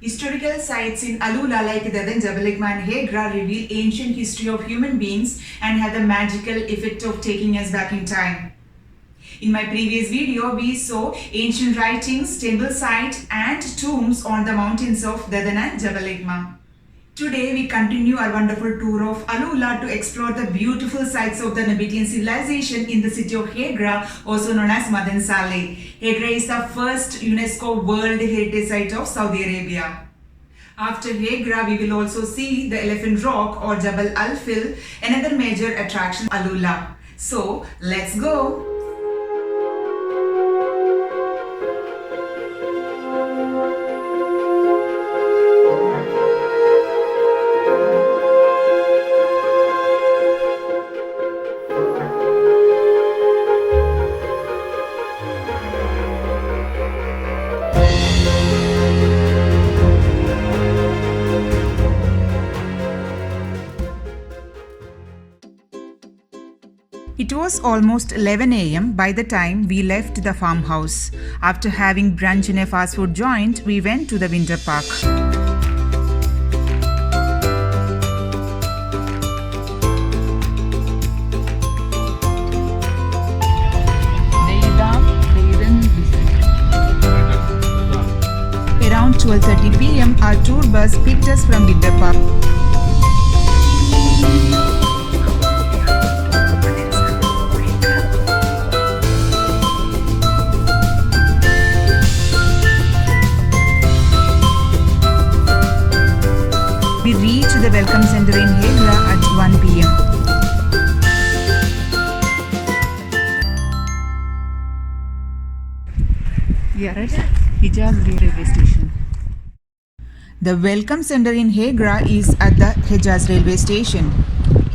Historical sites in AlUla like Jabal Ithlib and Hegra reveal ancient history of human beings and have the magical effect of taking us back in time. In my previous video, we saw ancient writings, temple sites and tombs on the mountains of Dadan and Jabal Ithlib. Today we continue our wonderful tour of AlUla to explore the beautiful sites of the Nabatean civilization in the city of Hegra, also known as Mada'in Salih. Hegra is the first UNESCO World Heritage Site of Saudi Arabia. After Hegra, we will also see the Elephant Rock or Jabal Ithlib, another major attraction of AlUla. So let's go! It was almost 11 a.m. by the time we left the farmhouse. After having brunch in a fast food joint, we went to the winter park. Around 12:30 p.m., our tour bus picked us from winter park. We reached the welcome center in Hegra at 1 p.m. We are at Hijaz railway station. The welcome center in Hegra is at the Hijaz railway station.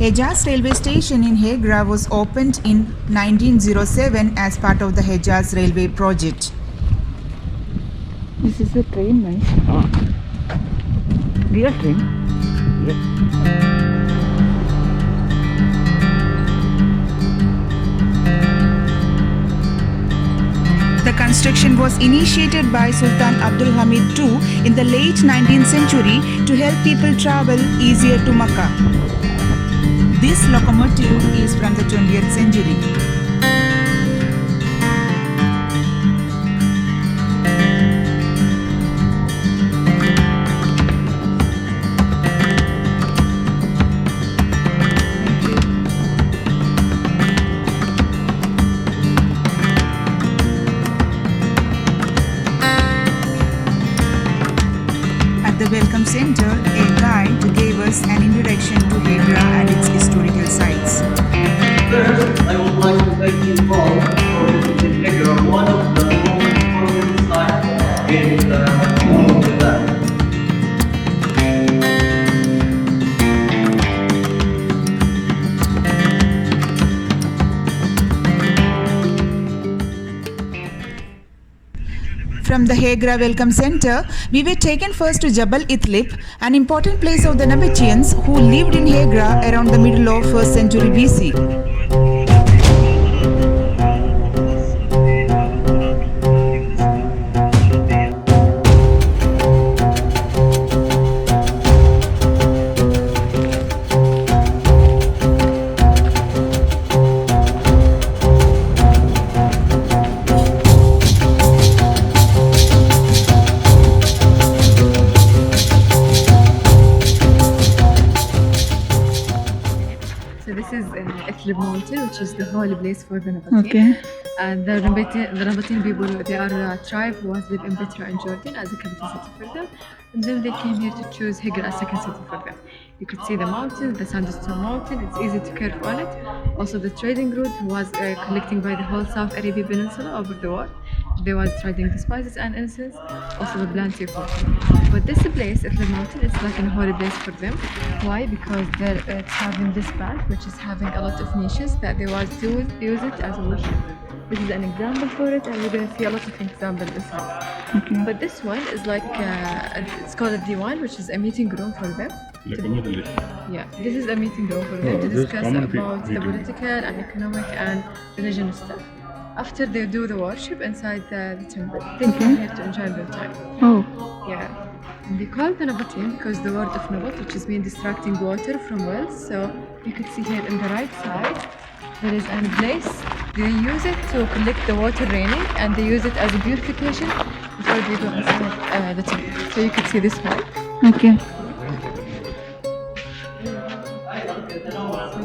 Hijaz railway station in Hegra was opened in 1907 as part of the Hijaz railway project. This is the train, right? Real train? The construction was initiated by Sultan Abdul Hamid II in the late 19th century to help people travel easier to Makkah. This locomotive is from the 20th century. At the Welcome Center, a guide gave us an introduction to Hegra and its historical sites. First, I would like to thank you all for visiting Hegra, one of the most important sites in Sudan. From the Hegra Welcome Center, we were taken first to Jabal Ithlib, an important place of the Nabateans who lived in Hegra around the middle of 1st century BC. This is in Ithlib mountain, which is the holy place for the Nabatean. Okay. And the Nabatean people, they are a tribe who has lived in Petra in Jordan as a capital city for them. And then they came here to choose Hegra as second city for them. You could see the mountain, the sandstone mountain. It's easy to care on it. Also the trading route was collecting by the whole South Arabia Peninsula over the war. They was trading the spices and incense, also the plenty of water. But this place, Ithlib mountain, it's like a holy place for them. Why? Because it's having this path, which is having a lot of niches that they was to use it as a worship. This is an example for it, and we're gonna see a lot of examples inside. Okay. But this one is like it's called a diwan, which is a meeting room for them. Like a model. Yeah, this is a meeting room for them to this discuss common about the meeting. political and economic and religion stuff. After they do the worship inside the temple, they come here to enjoy their time. Oh, Yeah. And they call the Nabatin because the word of Nabat, which is mean distracting water from wells. So you could see here on the right side, there is a place. They use it to collect the water raining, and they use it as a purification before they go inside the temple. So you could see this one. Okay. So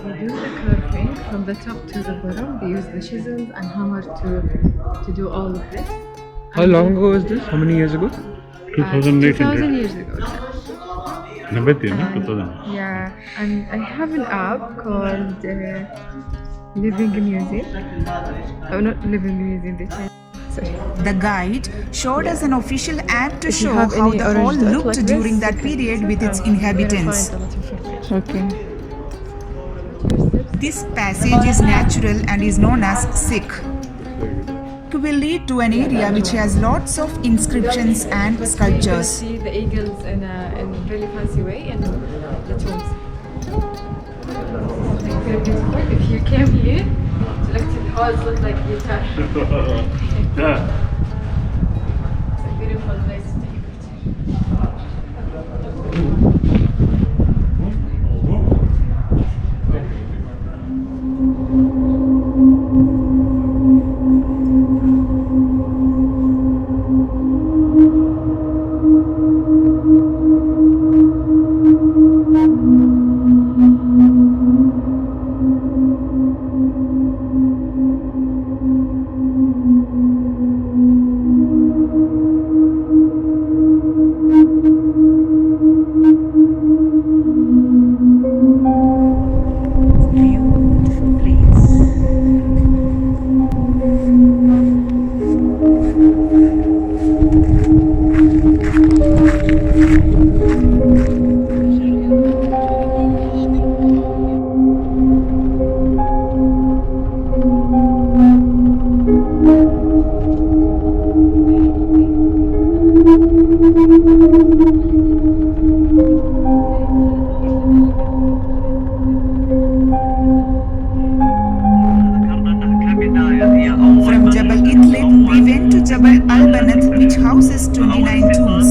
they do the carving from the top to the bottom. They use the chisels and hammer to do all of this. How long ago was this? How many years ago? 2000 2800. years ago. Nabatin, no? 2000. Yeah, and I have an app called Living Museum. Oh, not Living Museum, they changed. Sorry. The guide showed us an official app to If you show have how any the orange hall dot looked like during this, that you can period with its find inhabitants. a lot of information. Okay. This passage is natural and is known as Sikh. It will lead to an area which has lots of inscriptions and But we're gonna sculptures. see the eagles in a really fancy way in the tombs. Like very beautiful. If you came here, to look at the halls look like guitar. Yeah. It's a beautiful place to take a picture. Beautiful place. From Jabal Ithlib, we went to Jabal Banat, which houses 29 tombs.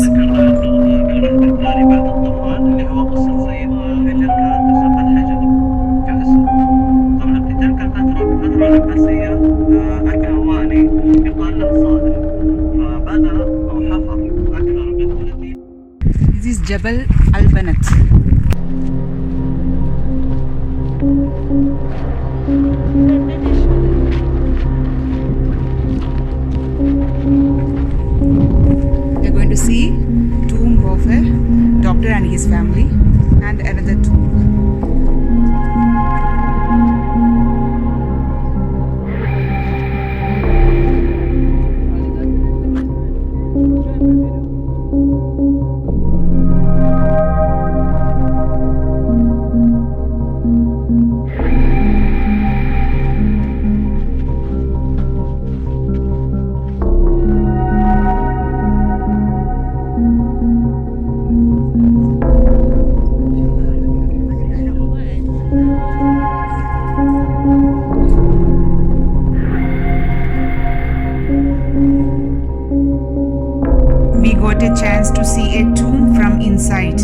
This is Jabal Banat. We're going to see tomb of a doctor and his family and another tomb. We got a chance to see a tomb from inside.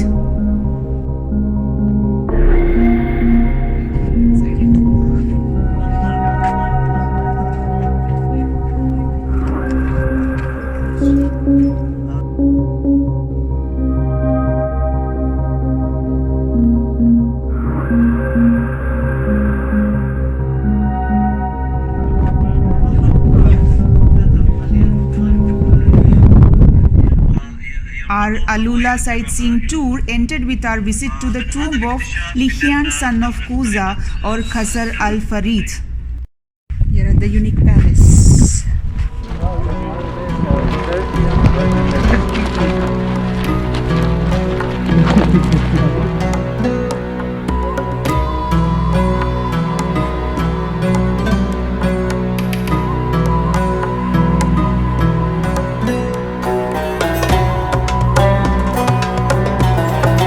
Our AlUla sightseeing tour ended with our visit to the tomb of Lihian, son of Kuza, or Khasar al-Farid. Here at the unique palace.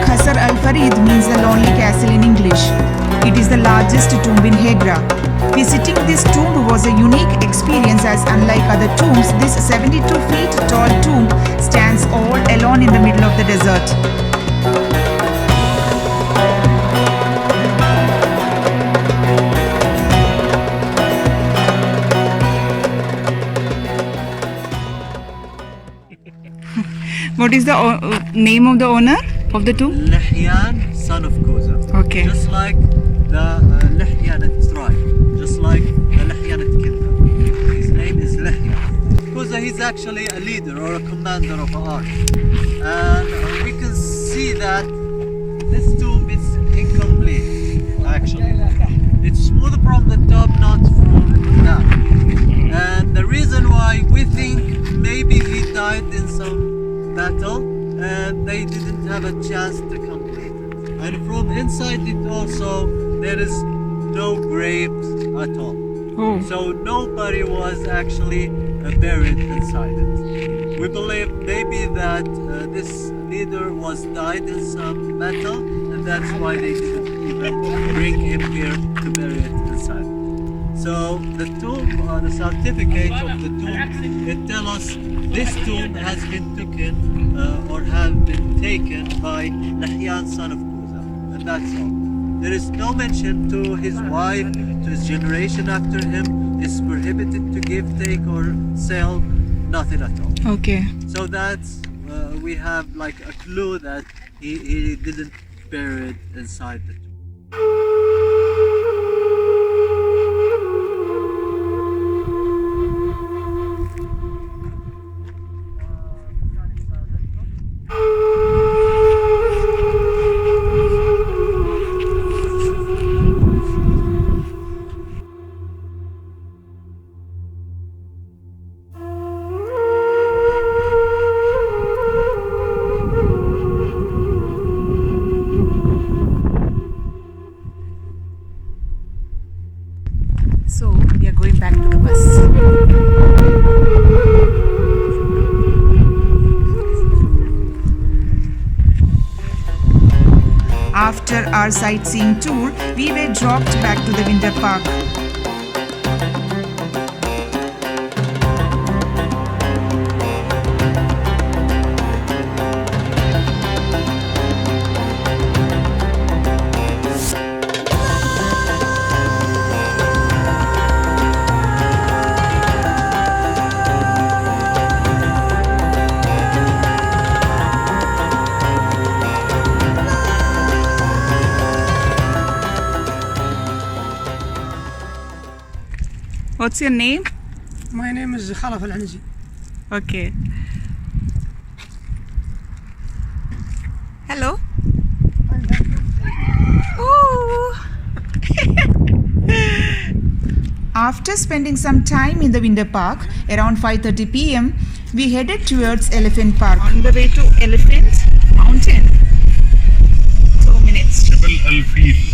Khasar al-Farid means the lonely castle in English. It is the largest tomb in Hegra. Visiting this tomb was a unique experience as unlike other tombs, this 72 feet tall tomb stands all alone in the middle of the desert. desert. What is the name of the owner of the tomb? Lihyan, son of Kuza. Okay. Just like the Lihyanat tribe, just like the Lihyanat kingdom. His name is Lihyan. Kuza, he's actually a leader or a commander of an army. And we can see that this tomb is incomplete, actually. It's smooth from the top, not from the down. And the reason why we think maybe he died in some battle and they didn't have a chance to complete it. And from inside it also, there is no graves at all. Oh. So nobody was actually buried inside it. We believe maybe that this leader was died in some battle, and that's why they didn't even bring him here to bury it inside. So the tomb, the certificate of the tomb, it tells us this tomb has been taken or have been taken by Lihyan, son of Kuza, and that's all. There is no mention to his wife, to his generation after him. It's prohibited to give, take, or sell, nothing at all. Okay. So that's we have like a clue that he didn't bury it inside the tomb. So we are going back to the bus. After our sightseeing tour, we were dropped back to the Winter Park. What's your name? My name is Khalaf Al-Anazi. Okay. Hello. Ooh. After spending some time in the Winter Park, around 5:30 p.m., we headed towards Elephant Park. On the way to Elephant Mountain. 2 minutes. Jabal Ithlib.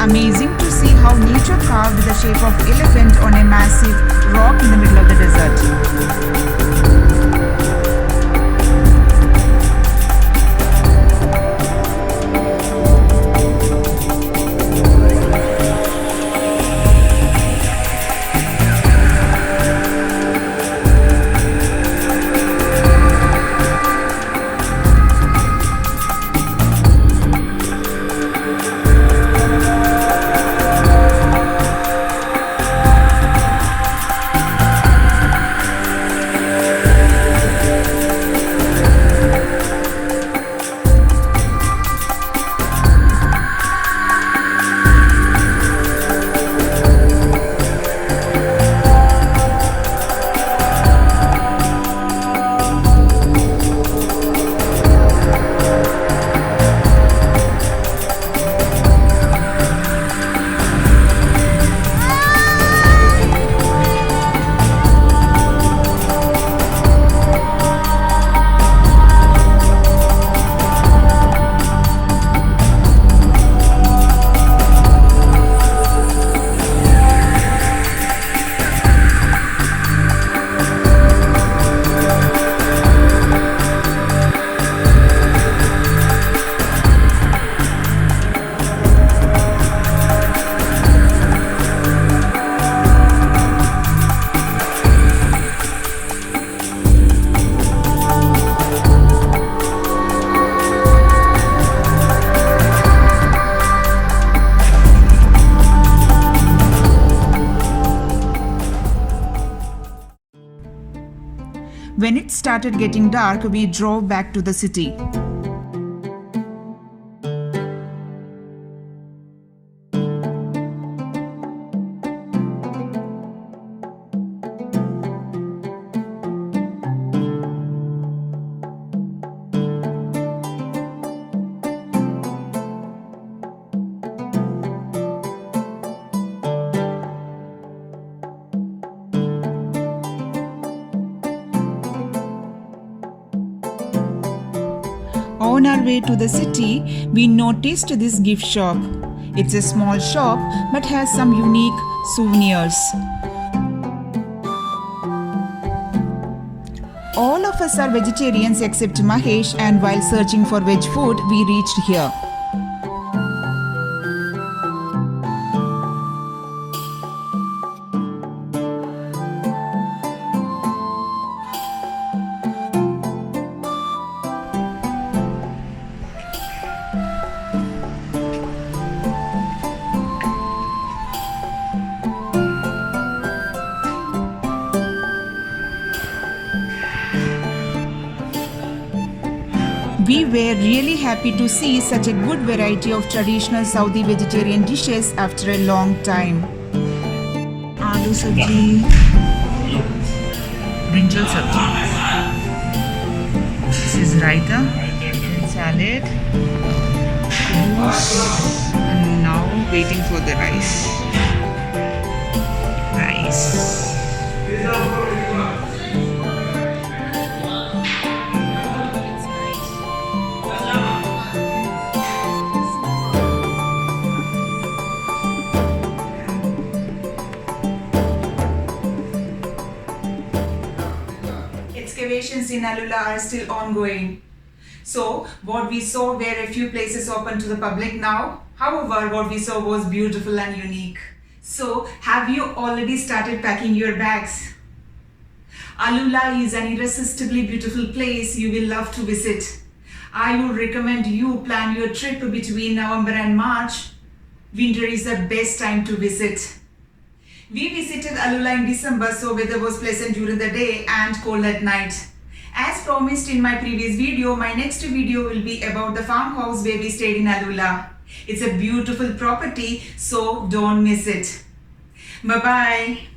Amazing to see how nature carved the shape of elephant on a massive rock in the middle of the desert. When it started getting dark, we drove back to the city. On our way to the city, we noticed this gift shop. It's a small shop but has some unique souvenirs. All of us are vegetarians except Mahesh, and while searching for veg food, we reached here. We were really happy to see such a good variety of traditional Saudi vegetarian dishes after a long time. Aloo sabji, brinjal sabji. This is raita, salad, hummus, and now waiting for the rice. Excavations in AlUla are still ongoing. So, what we saw were a few places open to the public now. However, what we saw was beautiful and unique. So, have you already started packing your bags? AlUla is an irresistibly beautiful place you will love to visit. I would recommend you plan your trip between November and March. Winter is the best time to visit. We visited AlUla in December, so weather was pleasant during the day and cold at night. As promised in my previous video, my next video will be about the farmhouse where we stayed in AlUla. It's a beautiful property, so don't miss it. Bye-bye.